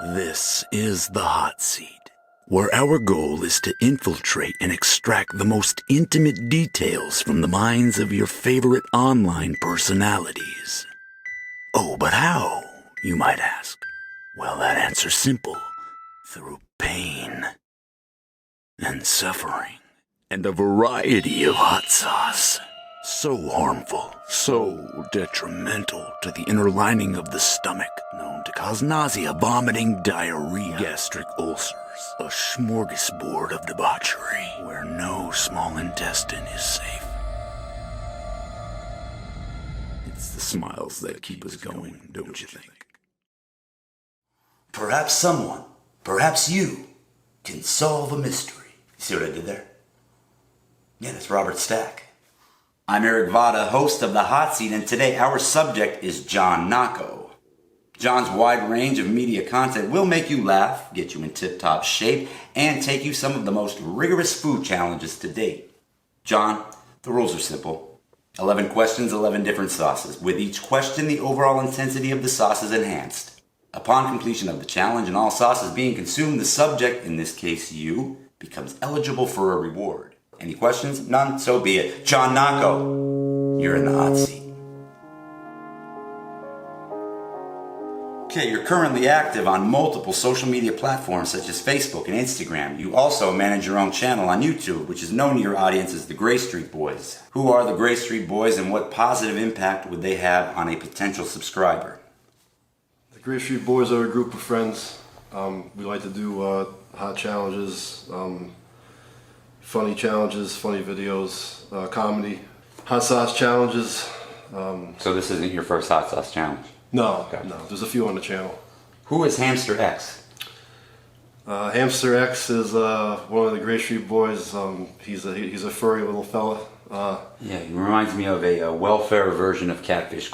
This is the hot seat, where our goal is to infiltrate and extract the most intimate details from the minds of your favorite online personalities. Oh, but how, you might ask? Well, that answer's simple. Through pain and suffering and a variety of hot sauce. So harmful, so detrimental to the inner lining of the stomach, known to cause nausea, vomiting, diarrhea, gastric ulcers, a smorgasbord of debauchery where no small intestine is safe. It's the smiles that keep us going, don't you think? Perhaps someone, perhaps you, can solve a mystery. You see what I did there? Yeah, that's Robert Stack. I'm ERIK VADA, host of The Hot Seat, and today our subject is John Knocko. John's wide range of media content will make you laugh, get you in tip-top shape, and take you some of the most rigorous food challenges to date. John, the rules are simple. 11 questions, 11 different sauces. With each question, the overall intensity of the sauce is enhanced. Upon completion of the challenge and all sauces being consumed, the subject, in this case you, becomes eligible for a reward. Any questions? None? So be it. John Knocko, you're in the hot seat. Okay, you're currently active on multiple social media platforms such as Facebook and Instagram. You also manage your own channel on YouTube, which is known to your audience as the GREYSTREET BOYZ. Who are the GREYSTREET BOYZ and what positive impact would they have on a potential subscriber? The GREYSTREET BOYZ are a group of friends. We like to do hot challenges, funny challenges, funny videos, comedy, hot sauce challenges. So this isn't your first hot sauce challenge? No, no. There's a few on the channel. Who is Hamster X? Hamster X is one of the GREYSTREET BOYZ. He's a furry little fella. Yeah, he reminds me of a welfare version of Catfish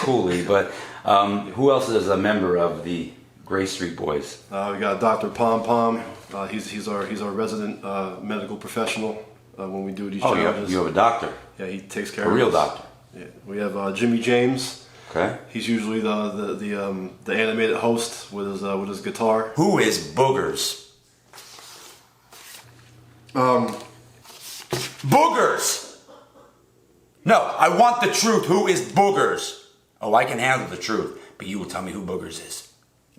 Cooley. But who else is a member of the GREYSTREET BOYZ? We got Dr. Pom Pom. He's our resident medical professional when we do these challenges. You have a doctor? Yeah, he takes care of us. A real doctor? Yeah. We have Jimmy James. Okay. He's usually the animated host with his guitar. Who is Boogers? Boogers! No, I want the truth. Who is Boogers? Oh, I can handle the truth, but you will tell me who Boogers is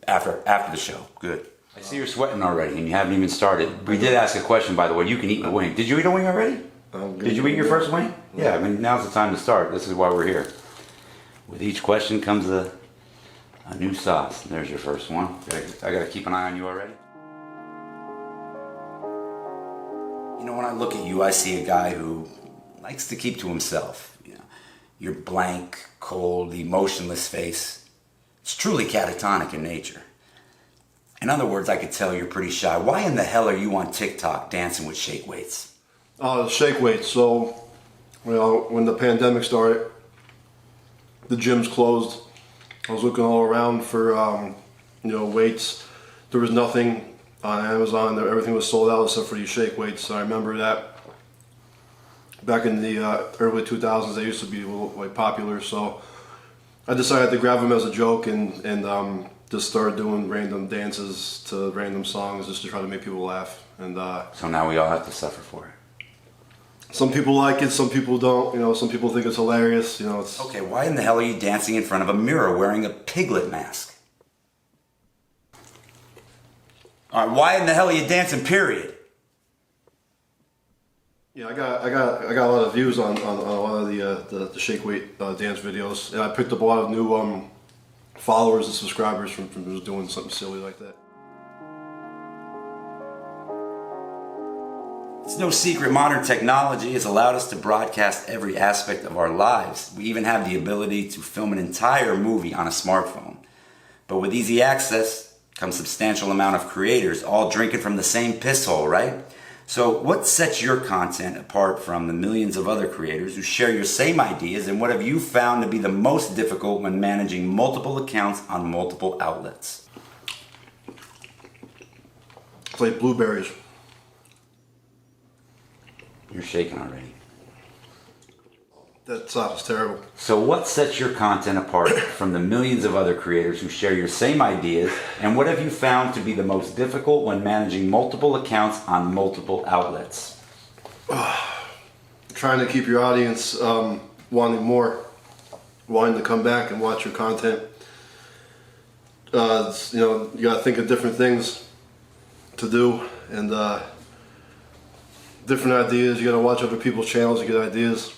after the show. Good. I see you're sweating already, and you haven't even started. We did ask a question, by the way. You can eat a wing. Did you eat a wing already? Did you eat your first wing? Yeah, I mean, now's the time to start. This is why we're here. With each question comes a new sauce. There's your first one. I gotta keep an eye on you already. You know, when I look at you, I see a guy who likes to keep to himself. You know, your blank, cold, emotionless face. It's truly catatonic in nature. In other words, I could tell you're pretty shy. Why in the hell are you on TikTok dancing with shake weights? Shake weights. So, when the pandemic started, the gyms closed. I was looking all around for, weights. There was nothing on Amazon. Everything was sold out except for these shake weights. So I remember that back in the early 2000s, they used to be a little popular. So I decided to grab them as a joke and just started doing random dances to random songs just to try to make people laugh. And so now we all have to suffer for it. Some people like it, some people don't. Some people think it's hilarious. It's okay. Why in the hell are you dancing in front of a mirror wearing a piglet mask? All right. Why in the hell are you dancing? Period. Yeah, I got a lot of views on a lot of the shake weight dance videos, and I picked up a lot of new followers and subscribers from just doing something silly like that. It's no secret modern technology has allowed us to broadcast every aspect of our lives. We even have the ability to film an entire movie on a smartphone. But with easy access comes a substantial amount of creators all drinking from the same piss hole, right? So what sets your content apart from the millions of other creators who share your same ideas, and what have you found to be the most difficult when managing multiple accounts on multiple outlets? It's like blueberries. You're shaking already. That sounds terrible. So what sets your content apart from the millions of other creators who share your same ideas, and what have you found to be the most difficult when managing multiple accounts on multiple outlets? Trying to keep your audience wanting more, wanting to come back and watch your content. You know, you gotta think of different things to do, and different ideas. You gotta watch other people's channels to get ideas.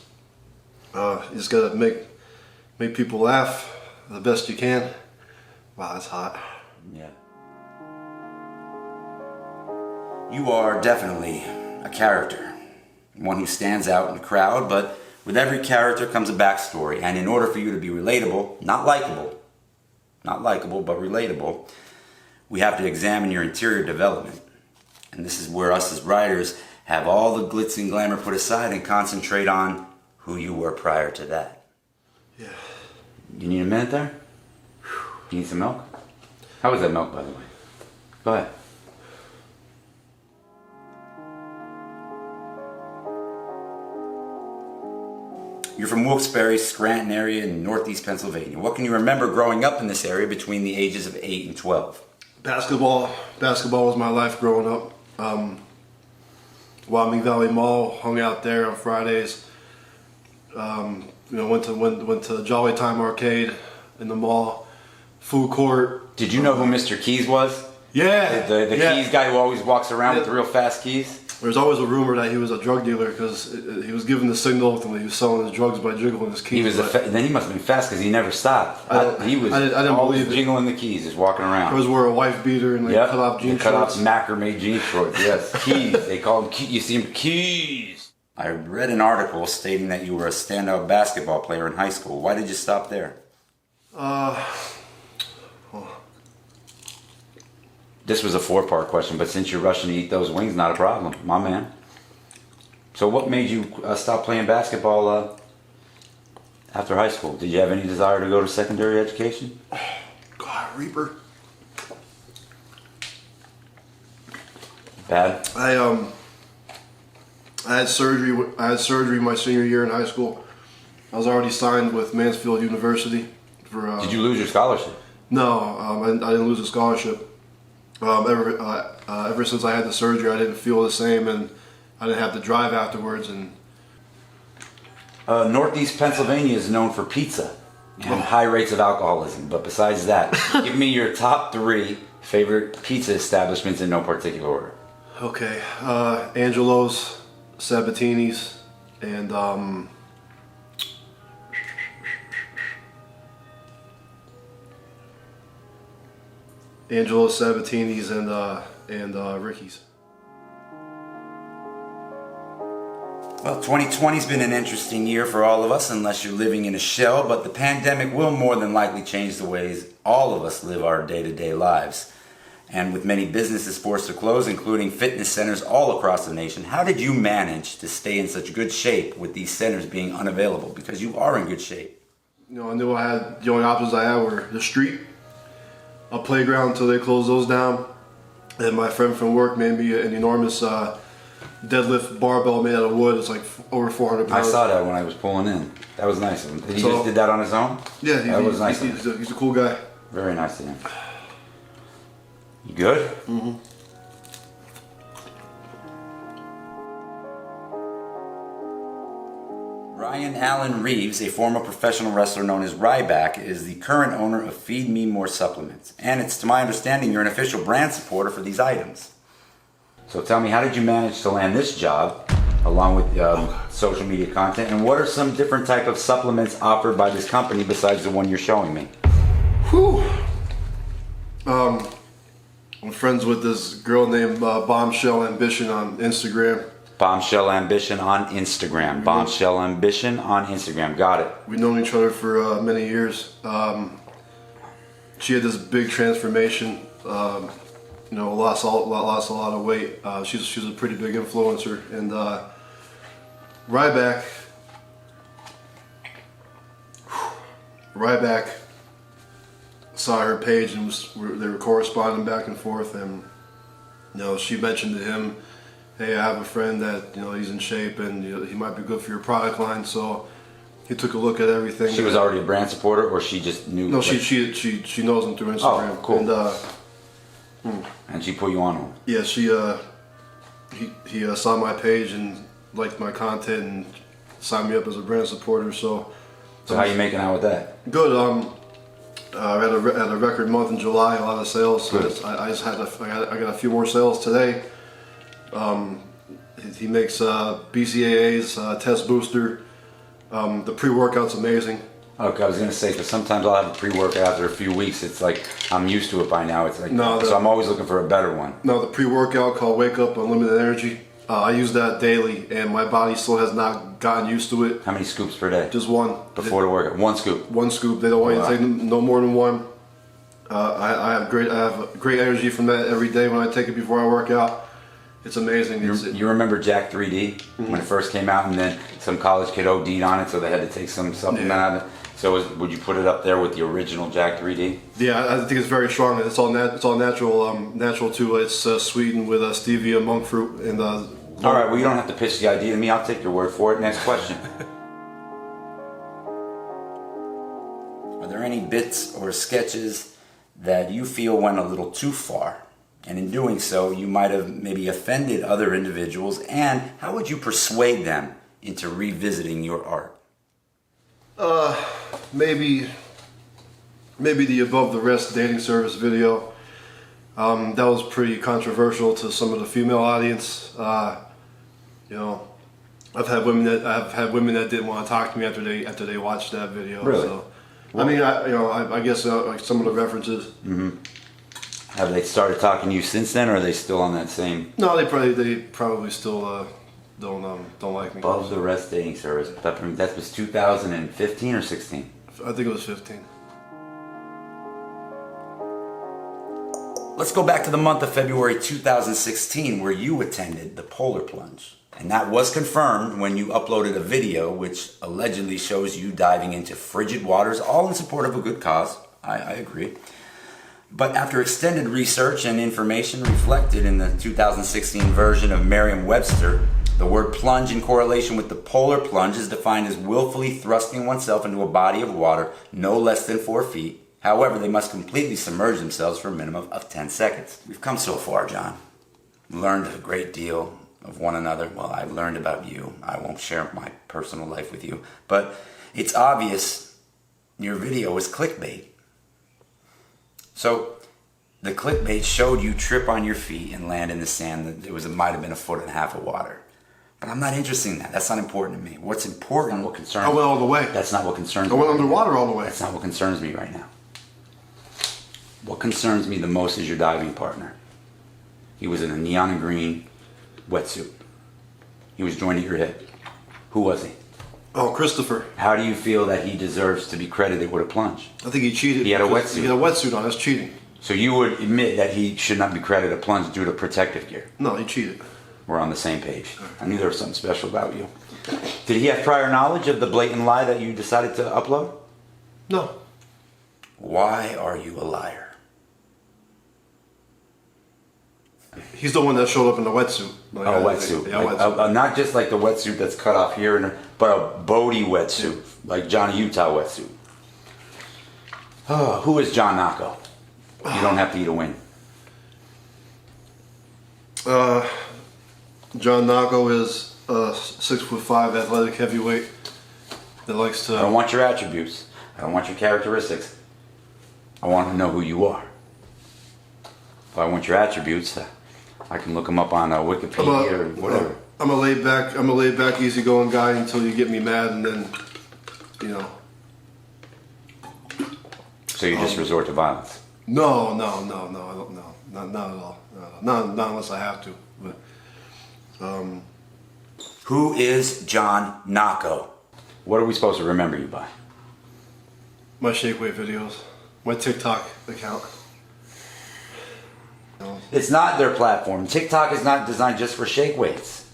You just gotta make people laugh the best you can. Wow, that's hot. Yeah. You are definitely a character, one who stands out in the crowd, but with every character comes a backstory, and in order for you to be relatable, not likable, but relatable, we have to examine your interior development. And this is where us as writers have all the glitz and glamour put aside and concentrate on who you were prior to that. Yeah. You need a minute there? You need some milk? How was that milk, by the way? Go ahead. You're from Wilkes-Barre, Scranton area in northeast Pennsylvania. What can you remember growing up in this area between the ages of 8 and 12? Basketball was my life growing up. Wyoming Valley Mall, hung out there on Fridays. You know, went to Jolly Time Arcade in the mall, food court. Did you know who Mr. Keys was? Yeah, The Keys guy who always walks around with the real fast keys? There's always a rumor that he was a drug dealer because he was given the signal when he was selling his drugs by jiggling his keys. Then he must have been fast because he never stopped. He was I didn't always believe it. jiggling the keys, just walking around. He always wore a wife beater and cut off jean cut shorts. off macrame jean shorts. Yes, Keys. They call him Keys. You see him, Keys. I read an article stating that you were a standout basketball player in high school. Why did you stop there? This was a 4-part question, but since you're rushing to eat those wings, not a problem, my man. So what made you stop playing basketball after high school? Did you have any desire to go to secondary education? God, Reaper. Bad? I had surgery. I had surgery my senior year in high school. I was already signed with Mansfield University for. Did you lose your scholarship? No, I didn't lose a scholarship. Ever since I had the surgery, I didn't feel the same, and I didn't have to drive afterwards. And Northeast Pennsylvania is known for pizza and high rates of alcoholism. But besides that, give me your top 3 favorite pizza establishments in no particular order. Okay, Angelo's, Sabatini's, and Angelo's, Sabatini's, and Ricky's. Well, 2020's been an interesting year for all of us, unless you're living in a shell, but the pandemic will more than likely change the ways all of us live our day-to-day lives. And with many businesses forced to close, including fitness centers all across the nation, how did you manage to stay in such good shape with these centers being unavailable? Because you are in good shape. You know, I knew I had, the only options I had were the street, a playground until they closed those down, and my friend from work made me an enormous deadlift barbell made out of wood. It's like over 400 pounds. I saw that when I was pulling in. That was nice of him. He just did that on his own? Yeah, that was nice. He's a cool guy. Very nice of him. You good? Mm-hmm. Ryan Allen Reeves, a former professional wrestler known as Ryback, is the current owner of Feed Me More Supplements. And it's to my understanding you're an official brand supporter for these items. So tell me, how did you manage to land this job, along with social media content, and what are some different type of supplements offered by this company besides the one you're showing me? Whew. I'm friends with this girl named BOMBshell.ambition on Instagram. BOMBshell.ambition on Instagram. BOMBshell.ambition on Instagram. Got it. We've known each other for many years. She had this big transformation. You know, lost a lot of weight. She's a pretty big influencer. And Ryback saw her page and they were corresponding back and forth. And you know, she mentioned to him, "Hey, I have a friend that, you know, he's in shape and, you know, he might be good for your product line." So He took a look at everything. She was already a brand supporter, or she just knew? No, she knows him through Instagram. Oh, cool. And, and she put you on him. yeah, he saw my page and liked my content and signed me up as a brand supporter. So how you making out with that? Good. I had a record month in July, a lot of sales. Good. I got a few more sales today. He makes BCAAs, test booster. The pre-workout's amazing. Okay, I was gonna say, because sometimes I'll have a pre-workout after a few weeks. It's like I'm used to it by now. It's like so I'm always looking for a better one. No, the pre-workout called Wake Up Unlimited Energy. I use that daily, and my body still has not gotten used to it. How many scoops per day? Just one. Before the workout, one scoop. One scoop. They don't want you to take no more than one. I have great energy from that every day when I take it before I work out. It's amazing. You remember Jack 3D when it first came out, and then some college kid OD'd on it, so they had to take some supplement out of it. So would you put it up there with the original Jack 3D? Yeah, I think it's very strong. It's all natural too. It's sweetened with stevia, monk fruit, and. All right, well, you don't have to pitch the idea to me. I'll take your word for it. Next question. Are there any bits or sketches that you feel went a little too far? And in doing so, you might have maybe offended other individuals. And how would you persuade them into revisiting your art? Maybe the Above the Rest dating service video. That was pretty controversial to some of the female audience. You know, I've had women that didn't want to talk to me after they watched that video. Really? So, I mean, I guess like some of the references. Mm-hmm. Have they started talking to you since then, or are they still on that same? No, they probably still don't like me. Above the Rest dating service. That was 2015 or 16? I think it was 15. Let's go back to the month of February 2016, where you attended the Polar Plunge. And that was confirmed when you uploaded a video which allegedly shows you diving into frigid waters, all in support of a good cause. I agree. But after extended research and information reflected in the 2016 version of Merriam-Webster, the word plunge in correlation with the polar plunge is defined as willfully thrusting oneself into a body of water no less than 4 feet. However, they must completely submerge themselves for a minimum of 10 seconds. We've come so far, John. We learned a great deal of one another. Well, I learned about you. I won't share my personal life with you. But it's obvious your video was clickbait. So the clickbait showed you trip on your feet and land in the sand. It might have been 1.5 foot of water. But I'm not interested in that. That's not important to me. What's important, what concerns me. I went all the way. That's not what concerns me. I went underwater all the way. That's not what concerns me right now. What concerns me the most is your diving partner. He was in a neon green wetsuit. He was joined at your hip. Who was he? Oh, Christopher. How do you feel that he deserves to be credited with a plunge? I think he cheated. He had a wetsuit. He had a wetsuit on. That's cheating. So you would admit that he should not be credited a plunge due to protective gear? No, he cheated. We're on the same page. I knew there was something special about you. Did he have prior knowledge of the blatant lie that you decided to upload? No. Why are you a liar? He's the one that showed up in the wetsuit. Like, wetsuit. Yeah, like, wetsuit. Not just like the wetsuit that's cut off here, but a Bodie wetsuit, like Johnny Utah wetsuit. Oh, who is John Knocko? You don't have to eat a win. John Knocko is a 6'5" athletic heavyweight that likes to. I don't want your attributes. I don't want your characteristics. I want to know who you are. If I want your attributes, I can look them up on Wikipedia or whatever. I'm a laid back, easygoing guy until you get me mad, and then, you know. So you just resort to violence? No, I don't, no, not at all. Not unless I have to. But. Who is John Knocko? What are we supposed to remember you by? My shake weight videos, my TikTok account. It's not their platform. TikTok is not designed just for shake weights.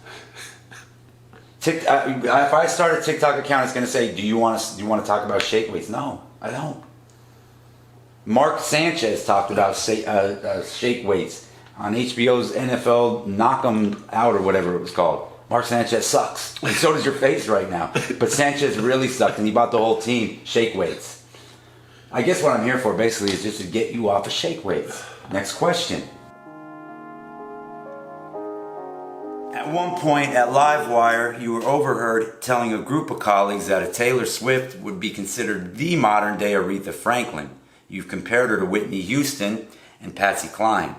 If I start a TikTok account, it's going to say, "Do you want to talk about shake weights?" No, I don't. Mark Sanchez talked about shake weights on HBO's NFL Knock 'Em Out or whatever it was called. Mark Sanchez sucks. And so does your face right now. But Sanchez really sucked, and he bought the whole team shake weights. I guess what I'm here for basically is just to get you off of shake weights. Next question. At one point at Livewire, you were overheard telling a group of colleagues that a Taylor Swift would be considered the modern day Aretha Franklin. You've compared her to Whitney Houston and Patsy Cline.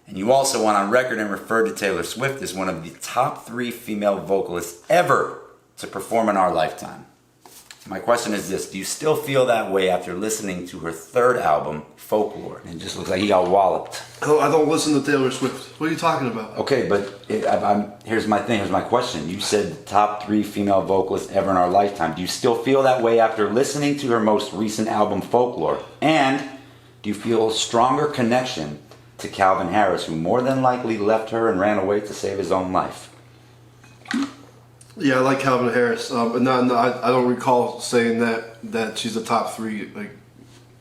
And you also went on record and referred to Taylor Swift as one of the top 3 female vocalists ever to perform in our lifetime. My question is this: do you still feel that way after listening to her 3rd album, Folklore? And it just looks like he got walloped. Oh, I don't listen to Taylor Swift. What are you talking about? Okay, but here's my thing. Here's my question. You said top 3 female vocalists ever in our lifetime. Do you still feel that way after listening to her most recent album, Folklore? And do you feel a stronger connection to Calvin Harris, who more than likely left her and ran away to save his own life? Yeah, I like Calvin Harris, but no, I don't recall saying that she's the top 3. Like,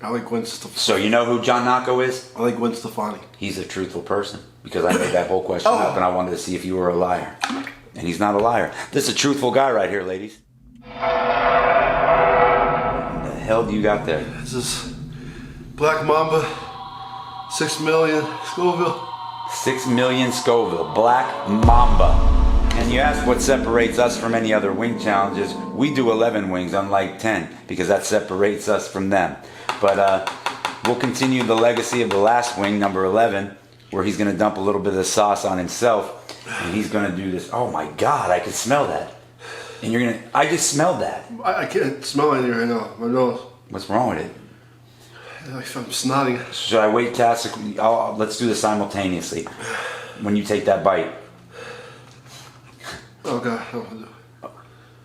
I like Gwen Stefani. So you know who John Knocko is? I like Gwen Stefani. He's a truthful person, because I made that whole question up and I wanted to see if you were a liar. And he's not a liar. This is a truthful guy right here, ladies. What the hell do you got there? This is Black Mamba, 6 million Scoville. 6 million Scoville, Black Mamba. And you ask what separates us from any other wing challenges. We do 11 wings, unlike 10, because that separates us from them. But we'll continue the legacy of the last wing, number 11, where he's going to dump a little bit of the sauce on himself. And he's going to do this. Oh my God, I can smell that. And you're going to, I just smelled that. I can't smell anything right now. My nose. What's wrong with it? I'm snotting. Should I wait, Task? Let's do this simultaneously. When you take that bite. Oh God,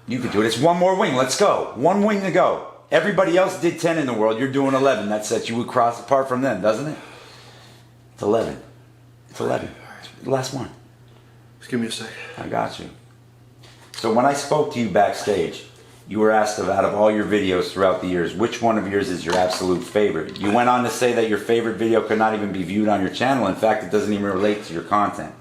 You can do it. It's one more wing. Let's go. One wing to go. Everybody else did 10 in the world. You're doing 11. That sets you across apart from them, doesn't it? It's 11. It's 11. The last one. Just give me a sec. I got you. So when I spoke to you backstage, you were asked out of all your videos throughout the years, which one of yours is your absolute favorite? You went on to say that your favorite video could not even be viewed on your channel. In fact, it doesn't even relate to your content.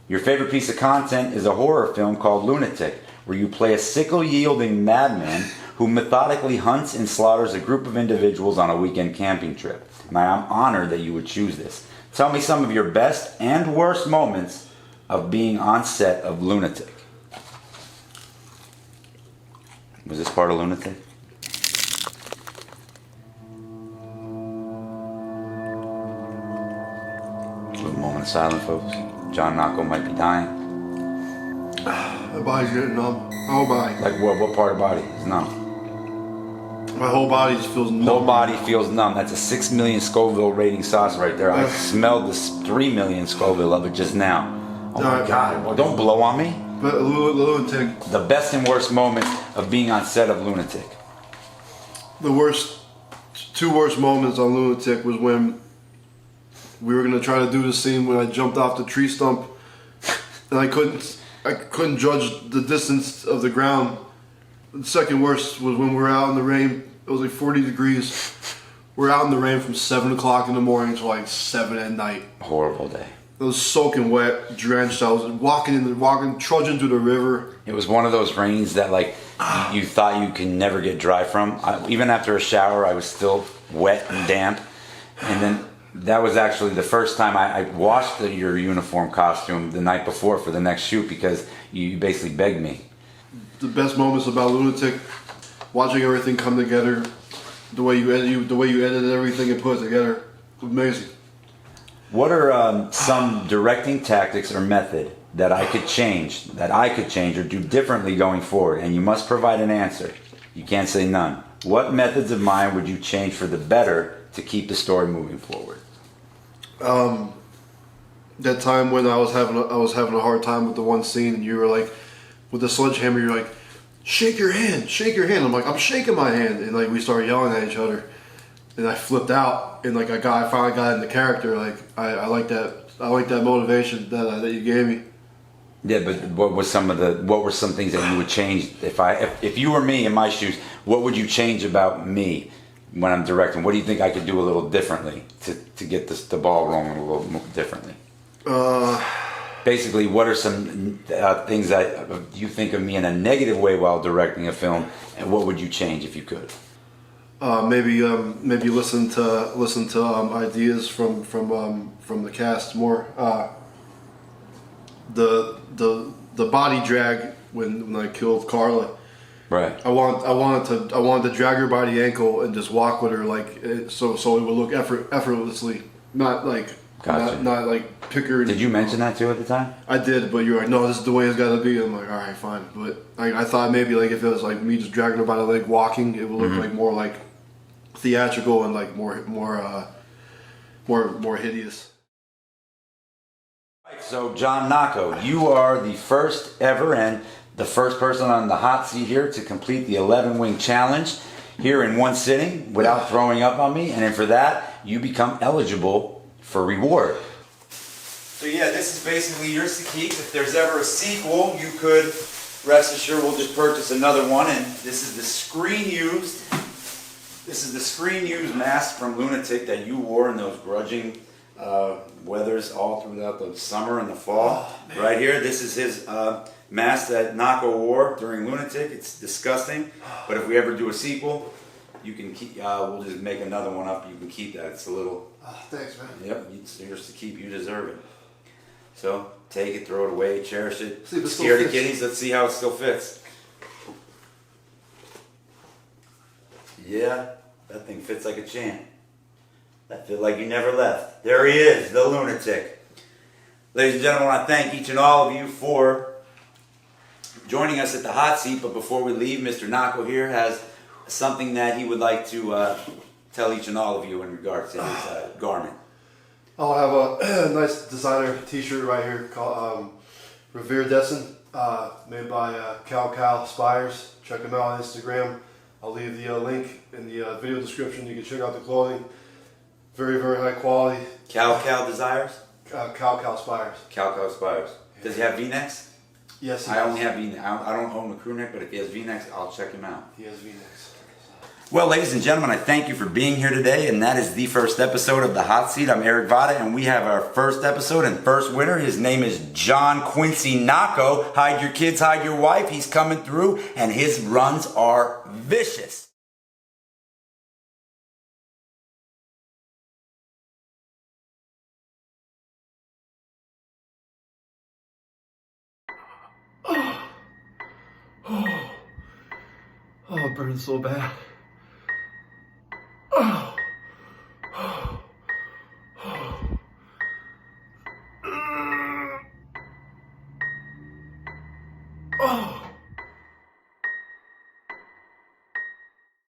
Your favorite piece of content is a horror film called Lunatic, where you play a sickle-yielding madman who methodically hunts and slaughters a group of individuals on a weekend camping trip. And I'm honored that you would choose this. Tell me some of your best and worst moments of being on set of Lunatic. Was this part of Lunatic? A little moment of silence, folks. John Knocko might be dying. My body's getting numb. My whole body. Like what part of body is numb? My whole body just feels numb. Whole body feels numb. That's a 6 million Scoville rating sauce right there. I smelled this 3 million Scoville of it just now. Oh my God. Well, don't blow on me. But Lunatic. The best and worst moments of being on set of Lunatic. The two worst moments on Lunatic was when we were gonna try to do the scene when I jumped off the tree stump, and I couldn't judge the distance of the ground. The second worst was when we were out in the rain. It was like 40 degrees. We're out in the rain from 7 o'clock in the morning to like 7 at night. Horrible day. It was soaking wet, drenched. I was trudging through the river. It was one of those rains that like you thought you could never get dry from. Even after a shower, I was still wet and damp. And then that was actually the first time I washed your uniform costume the night before for the next shoot because you basically begged me. The best moments about Lunatic, watching everything come together, the way you edited everything and put it together, amazing. What are some directing tactics or method that I could change or do differently going forward? And you must provide an answer. You can't say none. What methods of mine would you change for the better to keep the story moving forward? That time when I was having a hard time with the one scene, and you were like, with the sledgehammer, you're like, shake your hand. I'm like, I'm shaking my hand, and like we started yelling at each other, and I flipped out, and like I finally got into character. Like I like that motivation that you gave me. Yeah, but what were some things that you would change if you were me in my shoes? What would you change about me when I'm directing? What do you think I could do a little differently to get the ball rolling a little more differently? basically, what are some things that you think of me in a negative way while directing a film, and what would you change if you could? Maybe listen to ideas from the cast more. The body drag when I killed Carla. Right. I wanted to drag her by the ankle and just walk with her so it would look effortlessly, not like Gotcha. not like pick her. Did you mention that too at the time? I did, but you're like, no, this is the way it's got to be. I'm like, all right, fine. But I thought maybe like if it was like me just dragging her by the leg walking, it would look like more like theatrical and like more hideous. So John Knocko, you are the first ever and the first person on the hot seat here to complete the 11-wing challenge here in one sitting without throwing up on me, and then for that you become eligible for reward. So yeah, this is basically yours to keep. If there's ever a sequel, you could rest assured we'll just purchase another one. And this is the screen used. This is the screen used mask from Lunatic that you wore in those grudging weathers all throughout the summer and the fall. Oh, right here, this is his mask that Knocko wore during Lunatic. It's disgusting, but if we ever do a sequel, you can keep. We'll just make another one up. You can keep that. It's a little. Oh, thanks, man. Yep, it's yours to keep. You deserve it. So take it, throw it away, cherish it. See if it still Scare the fits. kitties. Let's see how it still fits. Yeah, that thing fits like a champ. That feel like you never left. There he is, the Lunatic. Ladies and gentlemen, I want to thank each and all of you for joining us at the hot seat. But before we leave, Mr. Knocko here has something that he would like to tell each and all of you in regards to his garment. I'll have a nice designer t-shirt right here called Revirdescent, made by Cal Spires. Check him out on Instagram. I'll leave the link in the video description. You can check out the clothing. Very, very high quality. Cal Desires? Cal Spires. Cal Spires. Does he have V-necks? Yes, he I does. only have V-necks. I don't own the crew neck, but if he has V-necks, I'll check him out. He has V-necks. Well, ladies and gentlemen, I thank you for being here today, and that is the first episode of The Hot Seat. I'm ERIK VADA, and we have our first episode and first winner. His name is John Quincy Knocko. Hide your kids, hide your wife. He's coming through, and his runs are vicious. Oh, it burns so bad. Oh.